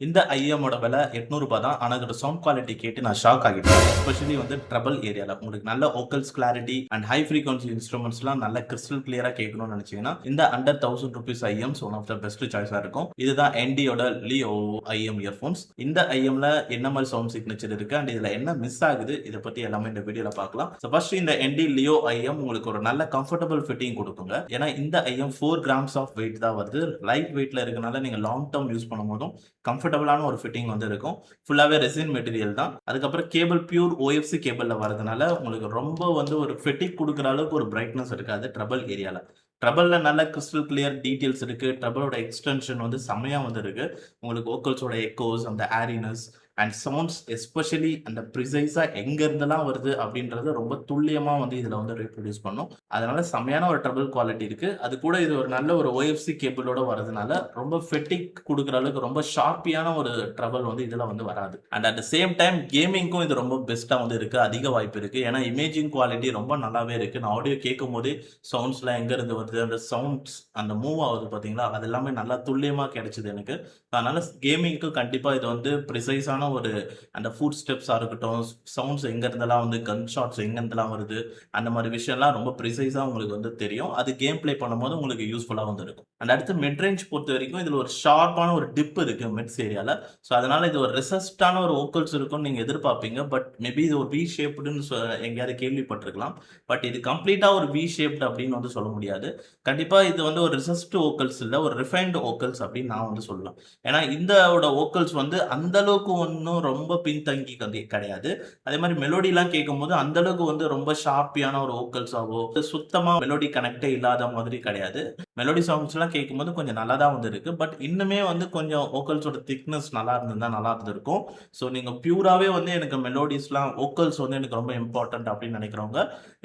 இந்த ஐஎம்மோட விலை ரூ. 800 தான். ஆனா அதோட சவுண்ட் குவாலிட்டி கேட்டு நான் ஷாக் ஆகிட்டேன். எஸ்பெஷலி வந்து ட்ரபிள் ஏரியால. உங்களுக்கு நல்ல vocals clarity and high frequency இன்ஸ்ட்ருமெண்ட்ஸ்லாம் நல்ல கிறிஸ்டல் கிளியரா கேட்கணும்னு நினைச்சீங்கன்னா, இந்த under ₹1000 IEMs one of the best சாய்ஸா இருக்கும். இதுதான் என்டியோட லியோ ஐஎம் இயர்ஃபோன்ஸ். இந்த ஐஎம்ல என்ன மாதிரி சவுண்ட் சிக்னேச்சர் இருக்கு அண்ட் இதுல என்ன மிஸ் ஆகுது இத பத்தி எல்லாமே இந்த வீடியோல பார்க்கலாம். சோ ஃபர்ஸ்ட் இந்த என்டி லியோ ஐஎம் உங்களுக்கு ஒரு நல்ல கம்ஃபர்டபிள் ஃபிட்டிங் கொடுக்குங்க. ஏன்னா இந்த ஐஎம் 4 கிராம்ஸ் ஆஃப் வெயிட் தான் வருது. லைட் வெயிட்ல இருக்கனால நீங்க லாங் டர்ம் யூஸ் பண்ணும்போதும் கம்ஃபர்டபுளான ஒரு ஃபிட்டிங் வந்து இருக்கும். ஃபுல்லாவே ரெசின் மெட்டீரியல் தான். அதுக்கப்புறம் கேபிள் பியூர் ஓஎஃப்சி கேபிள்ல வரதுனால உங்களுக்கு ரொம்ப வந்து ஒரு ஃபெட்டிக் குடுக்குற அளவுக்கு ஒரு பிரைட்னஸ் இருக்காது ட்ரபிள் ஏரியால. ட்ரபிள்ல நல்ல கிறிஸ்டல் கிளியர் டீடைல்ஸ் இருக்கு. ட்ரபிளோட எக்ஸ்டென்ஷன் வந்து செம்மையா வந்து இருக்கு. உங்களுக்கு வோக்கல்ஸோட எக்கோஸ், அந்த ஏரினஸ் அண்ட் சவுண்ட்ஸ் எஸ்பெஷலி அந்த ப்ரிசைஸா எங்க இருந்தெல்லாம் வருது அப்படின்றது ரொம்ப துல்லியமா வந்து இதுல வந்து ரீப்ரொடியூஸ் பண்ணும். அதனால செம்மையான ஒரு ட்ரபிள் குவாலிட்டி இருக்கு. அது கூட இது ஒரு நல்ல ஒரு ஓஎஃப்சி கேபிளோட வரதுனால ரொம்ப ஃபெட்டிக் குடுக்குற அளவுக்கு ரொம்ப ஷார்ப்பியான ஒரு ட்ரபிள் வந்து இதுல வந்து வராது. And at the same time கேமிங்க்கும் இது ரொம்ப பெஸ்ட்டா வந்து இருக்கு. அதிக வாய்ப்பு இருக்கு. ஏன்னா இமேஜிங் குவாலிட்டி ரொம்ப நல்லாவே இருக்கு. நான் ஆடியோ கேட்கும்போதே சவுண்ட்ஸ்லாம் எங்க இருந்து வருது, அந்த சவுண்ட்ஸ் அந்த மூவ் ஆகுது பாத்தீங்களா, அது எல்லாமே நல்லா துல்லியமா கிடைச்சது எனக்கு. அதனால கேமிங்க்கு கண்டிப்பா இது வந்து ப்ரிசைஸான ஒரு அந்த ஃபுட் ஸ்டெப்ஸா இருக்கட்டும், சவுண்ட்ஸ் எங்க இருந்தெல்லாம் வந்து கன் ஷாட்ஸ் எங்க இருந்தெல்லாம் வருது, அந்த மாதிரி விஷயம்லாம் ரொம்ப ப்ரிசைஸா உங்களுக்கு வந்து தெரியும். அது கேம் பிளே பண்ணும்போது உங்களுக்கு யூஸ்ஃபுல்லா வந்து இருக்கும். அண்ட் அடுத்து மிட் ரேஞ்ச் பொறுத்த வரைக்கும் இதுல ஒரு ஷார்ப்பான ஒரு டிப் இருக்கு மிட்ஸ் ஏரியால. ஸோ அதனால இது ஒரு ரெசஸ்டான ஒரு வோக்கல்ஸ் இருக்கும்னு நீங்க எதிர்பார்ப்பீங்க. பட் மேபி இது ஒரு வி ஷேப்டுன்னு எங்கேயாவது கேள்விப்பட்டிருக்கலாம். பட் இது கம்ப்ளீட்டா ஒரு வி ஷேப்டு அப்படின்னு வந்து சொல்ல முடியாது. கண்டிப்பா இது வந்து ஒரு ரிசஸ்ட் வோக்கல்ஸ் இல்ல, ஒரு ரிஃபைன்டு வோக்கல்ஸ் அப்படின்னு நான் வந்து சொல்லலாம். ஏன்னா இந்தோட வோக்கல்ஸ் வந்து அந்த அளவுக்கு ஒன்னும் ரொம்ப பின்தங்கி கிடையாது. அதே மாதிரி மெலோடிலாம் கேட்கும்போது அந்த அளவுக்கு வந்து ரொம்ப ஷார்ப்பியான ஒரு வோக்கல்ஸாவோ சுத்தமா மெலோடி கனெக்டே இல்லாத மாதிரி கிடையாது. மெலோடி சாங்ஸ்லாம் கேட்கும்போது கொஞ்சம் நல்லா தான் வந்து இருக்கு. பட் இன்னுமே வந்து கொஞ்சம் வோக்கல்ஸோட திக்னஸ் நல்லா இருந்திருந்தா நல்லா இருந்திருக்கும். ஸோ நீங்க பியூராவே வந்து எனக்கு மெலோடிஸ்லாம் வோக்கல்ஸ் வந்து எனக்கு ரொம்ப இம்பார்ட்டன்ட் அப்படின்னு நினைக்கிறவங்க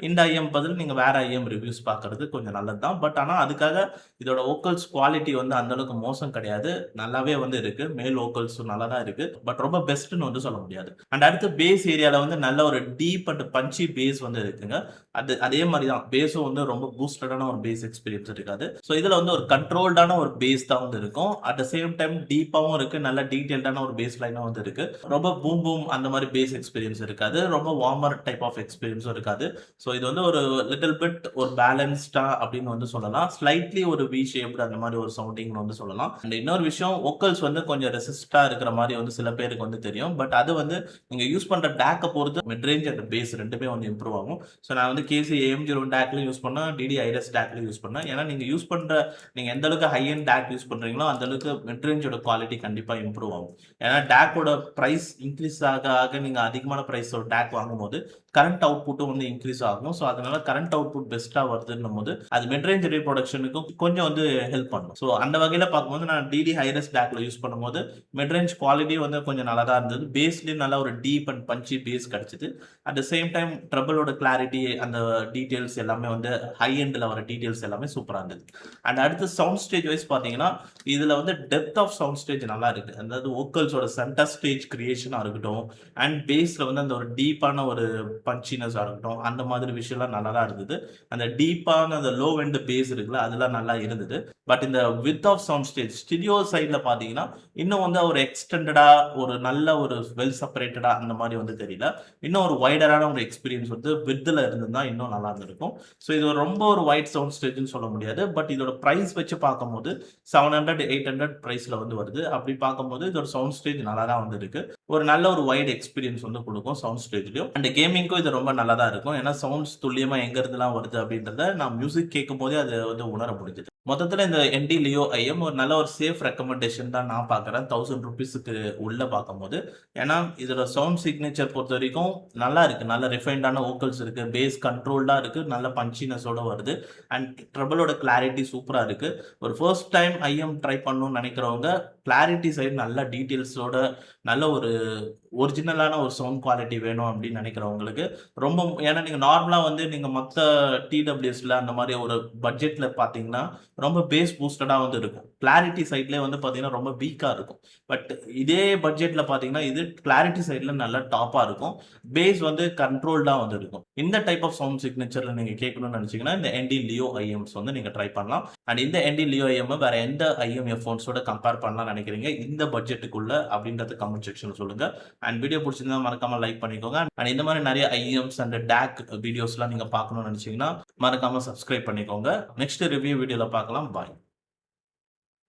இந்த ஐஎம் பதில் நீங்க வேற ஐஎம் ரிவ்யூஸ் பார்க்கறது கொஞ்சம் நல்லது தான். பட் ஆனா அதுக்காக இதோட வோக்கல்ஸ் குவாலிட்டி வந்து அந்த அளவுக்கு மோசம் கிடையாது. நல்லாவே வந்து இருக்கு. மேல் வோக்கல்ஸ் நல்லா தான் இருக்கு. பட் ரொம்ப பெஸ்ட்னு வந்து சொல்ல முடியாது. அண்ட் அடுத்து பேஸ் ஏரியால வந்து நல்ல ஒரு டீப் அண்ட் பஞ்சி பேஸ் வந்து இருக்குங்க. அதே மாதிரி தான் பேஸும் வந்து ரொம்ப பூஸ்டடான ஒரு பேஸ் எக்ஸ்பீரியன்ஸ் இருக்காது. ஸோ இதுல வந்து ஒரு கண்ட்ரோல்டான ஒரு பேஸ் தான் வந்து இருக்கும். அட் த சேம் டைம் டீப்பாவும் இருக்கு. நல்ல டீடைல்டான ஒரு பேஸ் லைனும் வந்து இருக்கு. ரொம்ப பூம் பூம் அந்த மாதிரி பேஸ் எக்ஸ்பீரியன்ஸ் இருக்காது. ரொம்ப வார்மர் டைப் ஆஃப் எக்ஸ்பீரியன்ஸும் இருக்காது. ஸோ இது வந்து ஒரு லிட்டில் பிட் ஒரு பேலன்ஸ்டா அப்படின்னு வந்து சொல்லலாம். ஸ்லைட்லி ஒரு வி ஷேப்டு அந்த மாதிரி ஒரு சவுண்டிங் வந்து சொல்லலாம். அண்ட் இன்னொரு விஷயம் வோக்கல்ஸ் வந்து கொஞ்சம் ரெசிஸ்டா இருக்கிற மாதிரி வந்து சில பேருக்கு வந்து தெரியும். பட் அது வந்து நீங்க யூஸ் பண்ற டேக்க பொறுத்து மிட் ரேஞ்ச் அண்ட் பேஸ் ரெண்டுமே வந்து இம்ப்ரூவ் ஆகும். ஸோ நான் வந்து கேசி AM01 டேக்லயும் யூஸ் பண்ணேன், டிடி ஐரஸ் டேக்லயும் யூஸ் பண்ணேன். ஏன்னா நீங்க யூஸ் பண்ற நீங்க எந்த அளவுக்கு ஹை எண்ட் டேக் யூஸ் பண்றீங்களோ அந்த அளவுக்கு மிட் ரேஞ்சோட குவாலிட்டி கண்டிப்பா இம்ப்ரூவ் ஆகும். ஏன்னா டேக்கோட பிரைஸ் இன்க்ரீஸ் ஆக ஆக நீங்க அதிகமான பிரைஸோட டேக் வாங்கும்போது கரண்ட் அவுட்புட்டும் வந்து இன்க்ரீஸ் ஆகும். ஸோ அதனால கரண்ட் அவுட்புட் பெஸ்ட்டா வருதுன்னும் போது அது மிட் ரேஞ்ச் ரீப்ரொடக்ஷனுக்கும் கொஞ்சம் வந்து ஹெல்ப் பண்ணும். ஸோ அந்த வகையில பார்க்கும்போது நான் டிடி ஹைரஸ் டேக்ல யூஸ் பண்ணும்போது மிட் ரேஞ்ச் குவாலிட்டி வந்து கொஞ்சம் நல்லா தான் இருந்தது. பேஸ்லயும் நல்ல ஒரு டீப் அண்ட் பஞ்சி பேஸ் கிடைச்சது. அட் த சேம் டைம் ட்ரபிளோட கிளாரிட்டி அந்த டீடைல்ஸ் எல்லாமே வந்து ஹை எண்ட்ல வர டீடைல்ஸ் எல்லாமே சூப்பரா இருந்தது. அண்ட் அடுத்து சவுண்ட் ஸ்டேஜ் வைஸ் பார்த்தீங்கன்னா இதுல வந்து டெப்த் ஆஃப் சவுண்ட் ஸ்டேஜ் நல்லா இருக்கு. அதாவது வோக்கல்ஸோட சென்டர் ஸ்டேஜ் கிரியேஷனா இருக்கட்டும் அண்ட் பேஸ்ல வந்து அந்த ஒரு டீப்பான ஒரு பஞ்சினஸா இருக்கட்டும் அந்த மாதிரி விஷயம்லாம் நல்லா தான் இருந்தது. அந்த டீப்பான அந்த லோ எண்ட் பேஸ் இருக்குல்ல அதெல்லாம் நல்லா இருந்தது. பட் இந்த with of sound stage studio சைட்ல பாத்தீங்கன்னா இன்னும் வந்து ஒரு எக்ஸ்டெண்டடா ஒரு நல்ல ஒரு வெல் செப்பரேட்டடா அந்த மாதிரி வந்து தெரியல. இன்னும் ஒரு வைடரான ஒரு எக்ஸ்பீரியன்ஸ் வந்து வித்ல இருந்திருந்தா இன்னும் நல்லா இருந்திருக்கும். ஸோ இது ரொம்ப ஒரு வைட் சவுண்ட் ஸ்டேஜ்னு சொல்ல முடியாது. பட் இதோட பிரைஸ் வச்சு பார்க்கும்போது 700 800 பிரைஸ்ல வந்து வருது. அப்படி பார்க்கும்போது இதோட சவுண்ட் ஸ்டேஜ் நல்லா தான் வந்து இருக்கு. ஒரு நல்ல ஒரு வைட் எக்ஸ்பீரியன்ஸ் வந்து கொடுக்கும் சவுண்ட் ஸ்டேஜ்லயும். அண்ட் கேமிங்க்கும் இது ரொம்ப நல்லா தான் இருக்கும். ஏன்னா சவுண்ட்ஸ் துல்லியமா எங்க இருந்தெல்லாம் வருது அப்படின்றத நான் மியூசிக் கேட்கும் போதே அதை வந்து உணர முடிஞ்சது. மொத்தத்துல இந்த என்டி லியோ ஐஎம் ஒரு நல்ல ஒரு சேஃப் ரெக்கமெண்டேஷன் தான் நான் பார்க்குறேன். ₹1000 உள்ள பார்க்கும்போது. ஏன்னா இதோட சவுண்ட் சிக்னேச்சர் பொறுத்த வரைக்கும் நல்லா இருக்கு. நல்ல ரிஃபைன்டான வோக்கல்ஸ் இருக்கு. பேஸ் கண்ட்ரோல்டா இருக்கு. நல்ல பஞ்சினஸோட வருது. அண்ட் ட்ரபிளோட கிளாரிட்டி சூப்பரா இருக்கு. ஒரு ஃபர்ஸ்ட் டைம் ஐஎம் ட்ரை பண்ணணும்னு நினைக்கிறவங்க கிளாரிட்டி சைடு நல்ல டீடைல்ஸோட நல்ல ஒரு ஒரிஜினலான ஒரு சவுண்ட் குவாலிட்டி வேணும் அப்படின்னு நினைக்கிறவங்களுக்கு ரொம்ப ஏன்னா நீங்க நார்மலா வந்து நீங்க மத்த டிடபிள்யூஎஸ்ல அந்த மாதிரி ஒரு பட்ஜெட்ல பாத்தீங்கன்னா ரொம்ப பேஸ் பூஸ்டடா வந்து இருக்கும். கிளாரிட்டி சைட்லயே வந்து பாத்தீங்கன்னா ரொம்ப வீக்கா இருக்கும். பட் இதே பட்ஜெட்ல பாத்தீங்கன்னா இது கிளாரிட்டி சைட்ல நல்ல டாப்பா இருக்கும். பேஸ் வந்து கண்ட்ரோல்டா வந்து இருக்கும். இந்த டைப் ஆஃப் சவுண்ட் சிக்னேச்சர்ல நீங்க கேட்கணும்னு நினைச்சீங்கன்னா இந்த என்டி லியோ ஐஎம்ஸ் வந்து நீங்க ட்ரை பண்ணலாம். அண்ட் இந்த என்டி லியோ ஐஎம் வேற எந்த ஐஎம் இயர்ஃபோன்ஸோட கம்பேர் பண்ணலாம் நினைக்கிறீங்க இந்த பட்ஜெட்டுக்குள்ள அப்படின்றத கமெண்ட் செக்ஷன்ல சொல்லுங்க. அண்ட் வீடியோ பிடிச்சிருந்தா மறக்காம லைக் பண்ணிக்கோங்க. அண்ட் இந்த மாதிரி நிறைய ஐஎம்ஸ் அண்ட் டேக் வீடியோஸ்லாம் நீங்க பார்க்கணும்னு நினைச்சீங்கன்னா மறக்காம சப்ஸ்கிரைப் பண்ணிக்கோங்க. நெக்ஸ்ட் ரிவ்யூ வீடியோல பார்க்கலாம். பாய்.